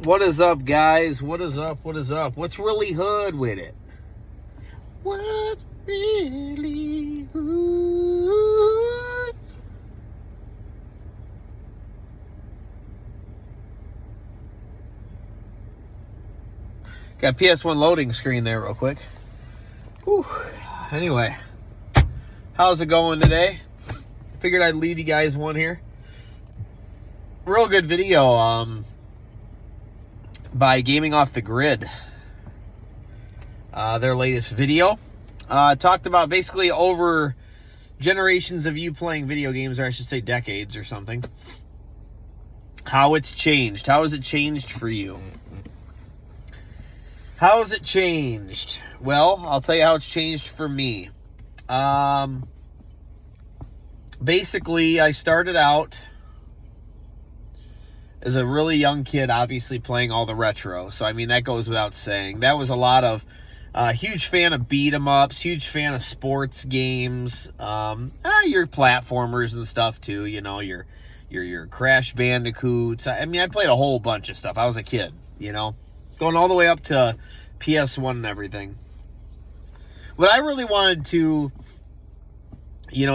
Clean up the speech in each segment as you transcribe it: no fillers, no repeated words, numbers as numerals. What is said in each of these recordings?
What is up, guys? What is up? What is up? What's really hood with it? What's really hood? Got PS1 loading screen there real quick. Whew. Anyway, how's it going today? Figured I'd leave you guys one here. Real good video by Gaming Off the Grid. Their latest video. Talked about basically over generations of you playing video games, or I should say decades or something. How it's changed. How has it changed for you? How has it changed? Well, I'll tell you how it's changed for me. Basically, I started out as a really young kid, obviously playing all the retro. So, I mean, that goes without saying. That was a lot of, huge fan of beat-em-ups, huge fan of sports games, your platformers and stuff too, you know, your Crash Bandicoots. I mean, I played a whole bunch of stuff. I was a kid, you know, going all the way up to PS1 and everything. What I really wanted to,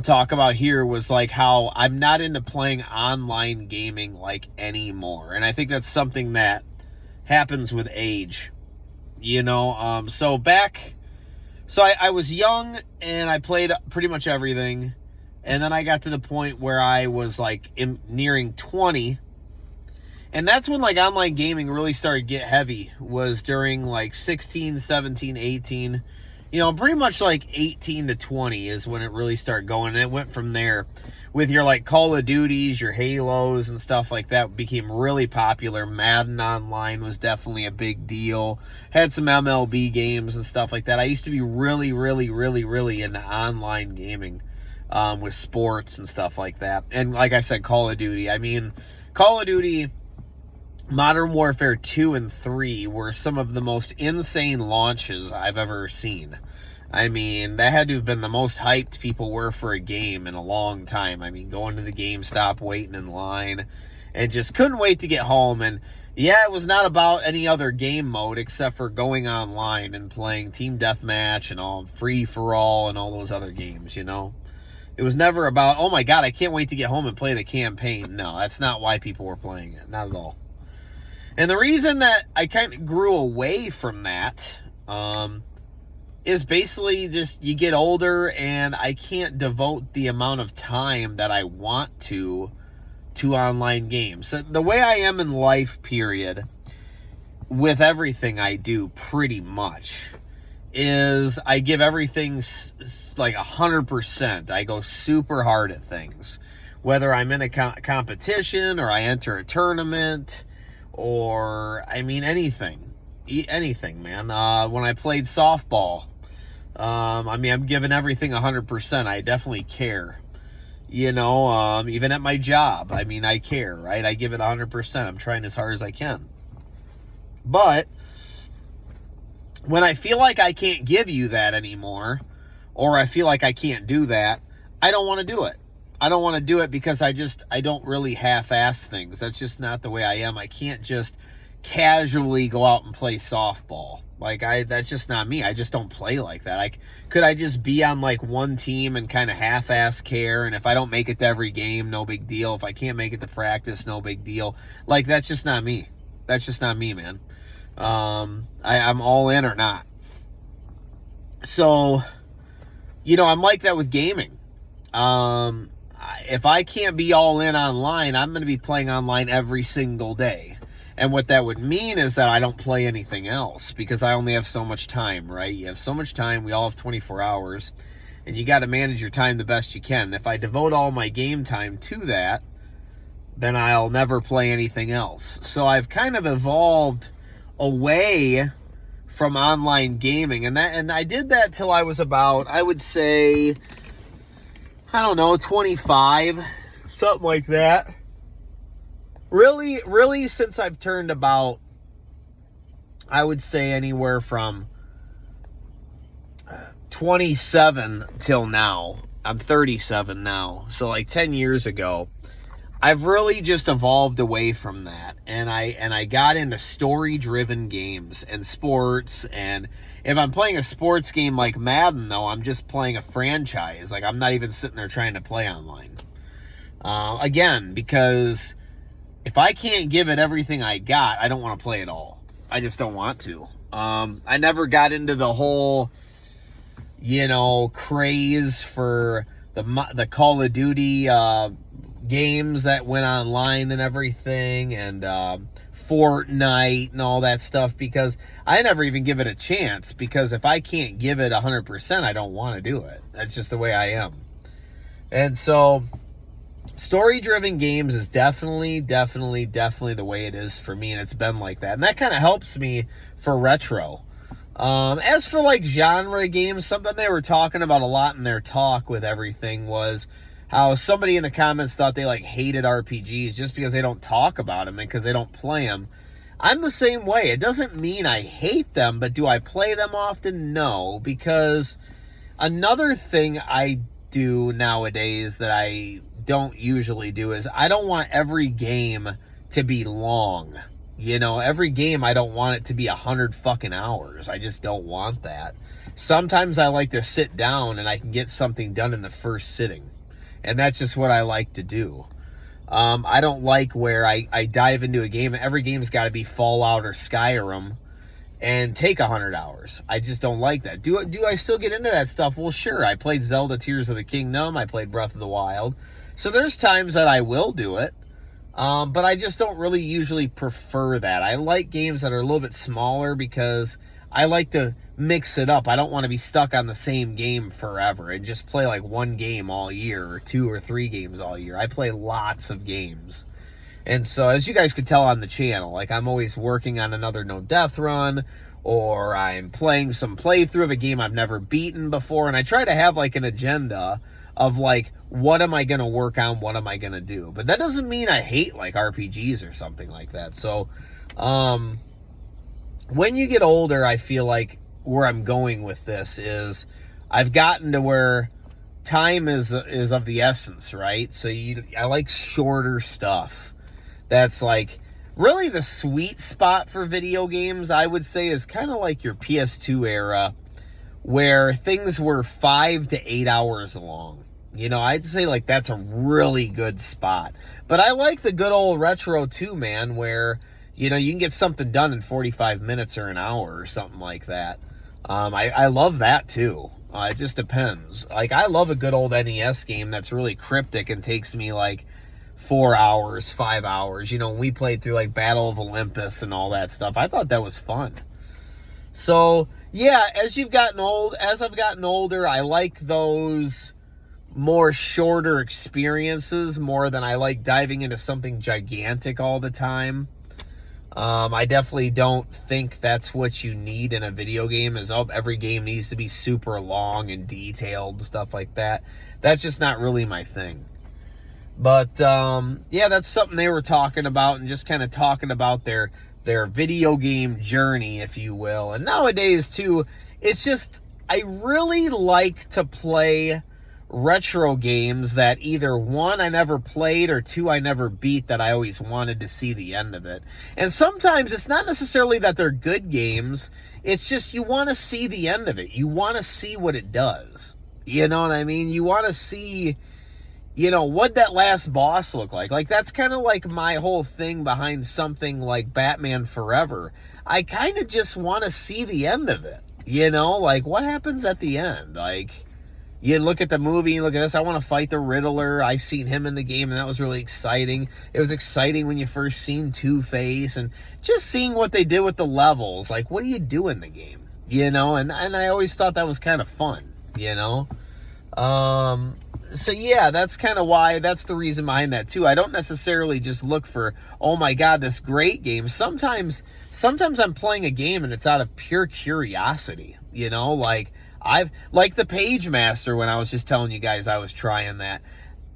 talk about here was like how I'm not into playing online gaming like anymore. And I think that's something that happens with age, so I was young and I played pretty much everything. And then I got to the point where I was like nearing 20. And that's when like online gaming really started to get heavy, was during like 16, 17, 18. Pretty much like 18 to 20 is when it really started going. And it went from there with your like Call of Duties, your Halos and stuff like that became really popular. Madden Online was definitely a big deal. Had some MLB games and stuff like that. I used to be really, really, really, really into online gaming with sports and stuff like that. And like I said, Call of Duty. I mean, Call of Duty Modern Warfare 2 and 3 were some of the most insane launches I've ever seen. I mean, that had to have been the most hyped people were for a game in a long time. I mean, going to the GameStop, waiting in line, and just couldn't wait to get home. And yeah, it was not about any other game mode except for going online and playing Team Deathmatch and all Free-for-All and all those other games, It was never about, oh my God, I can't wait to get home and play the campaign. No, that's not why people were playing it. Not at all. And the reason that I kind of grew away from that is basically just you get older and I can't devote the amount of time that I want to online games. So the way I am in life, period, with everything I do pretty much, is I give everything like 100%. I go super hard at things. Whether I'm in a competition or I enter a tournament, or, I mean, anything, man. When I played softball, I'm giving everything 100%. I definitely care, even at my job. I mean, I care, right? I give it 100%. I'm trying as hard as I can. But when I feel like I can't give you that anymore, or I feel like I can't do that, I don't want to do it. I don't want to do it because I don't really half-ass things. That's just not the way I am. I can't just casually go out and play softball. That's just not me. I just don't play like that. Could I just be on like one team and kind of half-ass care? And if I don't make it to every game, no big deal. If I can't make it to practice, no big deal. That's just not me. That's just not me, man. I'm all in or not. So, I'm like that with gaming. If I can't be all in online, I'm going to be playing online every single day. And what that would mean is that I don't play anything else because I only have so much time, right? You have so much time. We all have 24 hours. And you got to manage your time the best you can. If I devote all my game time to that, then I'll never play anything else. So I've kind of evolved away from online gaming. And I did that till I was about, I would say, 25, something like that. Really, since I've turned about, I would say anywhere from 27 till now. I'm 37 now. So like 10 years ago, I've really just evolved away from that, and I got into story-driven games and sports. And if I'm playing a sports game like Madden, though, I'm just playing a franchise. Like, I'm not even sitting there trying to play online. Again, because if I can't give it everything I got, I don't want to play at all. I just don't want to. I never got into the whole, craze for the Call of Duty games that went online and everything, and Fortnite and all that stuff, because I never even give it a chance, because if I can't give it 100%, I don't want to do it. That's just the way I am. And so story-driven games is definitely the way it is for me, and it's been like that. And that kind of helps me for retro. As for like genre games, something they were talking about a lot in their talk with everything was how somebody in the comments thought they like hated RPGs just because they don't talk about them and because they don't play them. I'm the same way. It doesn't mean I hate them, but do I play them often? No, because another thing I do nowadays that I don't usually do is I don't want every game to be long. Every game I don't want it to be 100 fucking hours. I just don't want that. Sometimes I like to sit down and I can get something done in the first sitting. And that's just what I like to do. I don't like where I dive into a game. Every game's got to be Fallout or Skyrim and take 100 hours. I just don't like that. Do I still get into that stuff? Well, sure. I played Zelda Tears of the Kingdom. I played Breath of the Wild. So there's times that I will do it. But I just don't really usually prefer that. I like games that are a little bit smaller because I like to mix it up. I don't want to be stuck on the same game forever and just play like one game all year or 2 or 3 games all year. I play lots of games. And so as you guys could tell on the channel, like I'm always working on another No Death run, or I'm playing some playthrough of a game I've never beaten before. And I try to have like an agenda of like, what am I going to work on? What am I going to do? But that doesn't mean I hate like RPGs or something like that. So, when you get older, I feel like where I'm going with this is I've gotten to where time is of the essence, right? So I like shorter stuff. That's like really the sweet spot for video games, I would say, is kind of like your PS2 era, where things were 5 to 8 hours long. I'd say like that's a really good spot. But I like the good old retro too, man, where you can get something done in 45 minutes or an hour or something like that. I love that too. It just depends. Like, I love a good old NES game that's really cryptic and takes me like 4 hours, 5 hours. When we played through like Battle of Olympus and all that stuff, I thought that was fun. So yeah, as I've gotten older, I like those more shorter experiences more than I like diving into something gigantic all the time. I definitely don't think that's what you need in a video game, is every game needs to be super long and detailed and stuff like that. That's just not really my thing. But yeah, that's something they were talking about, and just kind of talking about their video game journey, if you will. And nowadays too, it's just, I really like to play retro games that either 1, I never played, or 2, I never beat, that I always wanted to see the end of it. And sometimes it's not necessarily that they're good games, it's just you want to see the end of it. You want to see what it does. You know what I mean? You want to see, what that last boss looked like. Like, that's kind of like my whole thing behind something like Batman Forever. I kind of just want to see the end of it. Like, what happens at the end? Like, you look at the movie, you look at this, I want to fight the Riddler. I seen him in the game, and that was really exciting. It was exciting when you first seen Two-Face, and just seeing what they did with the levels. Like, what do you do in the game? And I always thought that was kind of fun, So yeah, that's kind of why, that's the reason behind that too. I don't necessarily just look for, oh my God, this great game. Sometimes I'm playing a game and it's out of pure curiosity, like the Page Master, when I was just telling you guys I was trying that.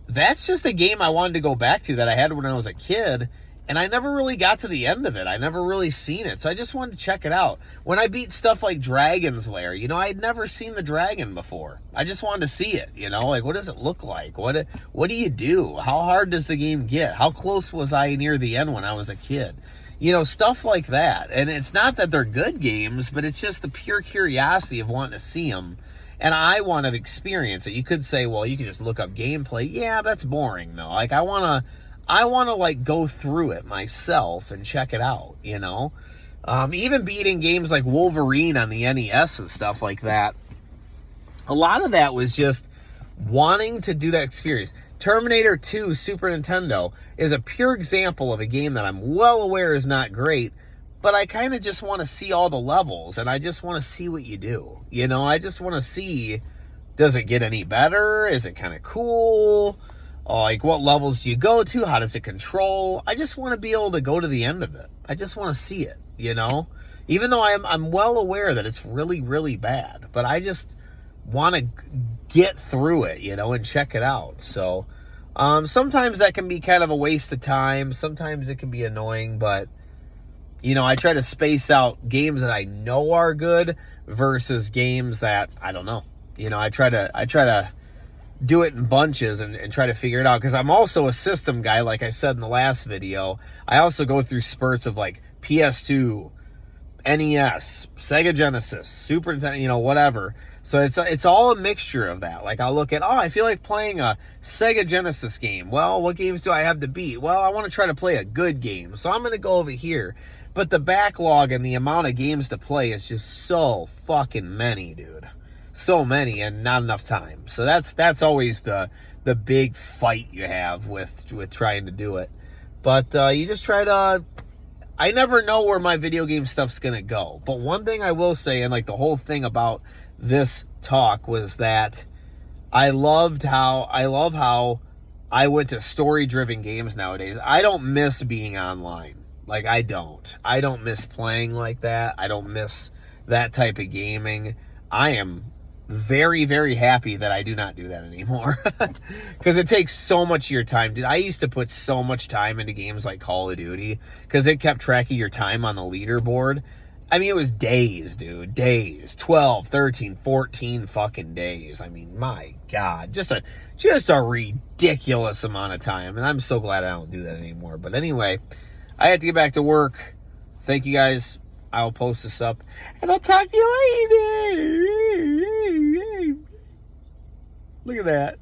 That's just a game I wanted to go back to that I had when I was a kid, And I never really got to the end of it. I never really seen it. So I just wanted to check it out. When I beat stuff like Dragon's Lair, you know, I had never seen the dragon before. I just wanted to see it, you know, like what does it look like? What do you do? How hard does the game get? How close was I near the end when I was a kid? You know, stuff like that. And it's not that they're good games, but it's just the pure curiosity of wanting to see them. And I want to experience it. You could say, well, you can just look up gameplay. Yeah, that's boring though. Like I want to like go through it myself and check it out, you know? Even beating games like Wolverine on the NES and stuff like that. A lot of that was just wanting to do that experience. Terminator 2 Super Nintendo is a pure example of a game that I'm well aware is not great, but I kind of just want to see all the levels, and I just want to see what you do. You know, I just want to see, does it get any better? Is it kind of cool? Like, what levels do you go to? How does it control? I just want to be able to go to the end of it. I just want to see it, you know? Even though I'm well aware that it's really, really bad, but I just want to get through it, you know, and check it out. So, sometimes that can be kind of a waste of time. Sometimes it can be annoying, but you know, I try to space out games that I know are good versus games that I don't know. You know, I try to do it in bunches and try to figure it out, because I'm also a system guy, like I said in the last video. I also go through spurts of like PS2, NES, Sega Genesis, Super Nintendo, you know, whatever. So it's all a mixture of that. Like I'll look at, I feel like playing a Sega Genesis game. Well, what games do I have to beat? Well, I want to try to play a good game, so I'm going to go over here. But the backlog and the amount of games to play is just so fucking many, dude. So many, and not enough time. So that's always the big fight you have with trying to do it. But you just try to. I never know where my video game stuff's gonna go. But one thing I will say, and like the whole thing about this talk, was that I love how I went to story-driven games nowadays. I don't miss being online. Like, I don't miss playing like that. I don't miss that type of gaming. I am very, very happy that I do not do that anymore. Because it takes so much of your time. Dude, I used to put so much time into games like Call of Duty, because it kept track of your time on the leaderboard. I mean, it was days, dude. Days. 12, 13, 14 fucking days. I mean, my God. Just a ridiculous amount of time. And I'm so glad I don't do that anymore. But anyway, I have to get back to work. Thank you guys. I'll post this up, and I'll talk to you later. Look at that.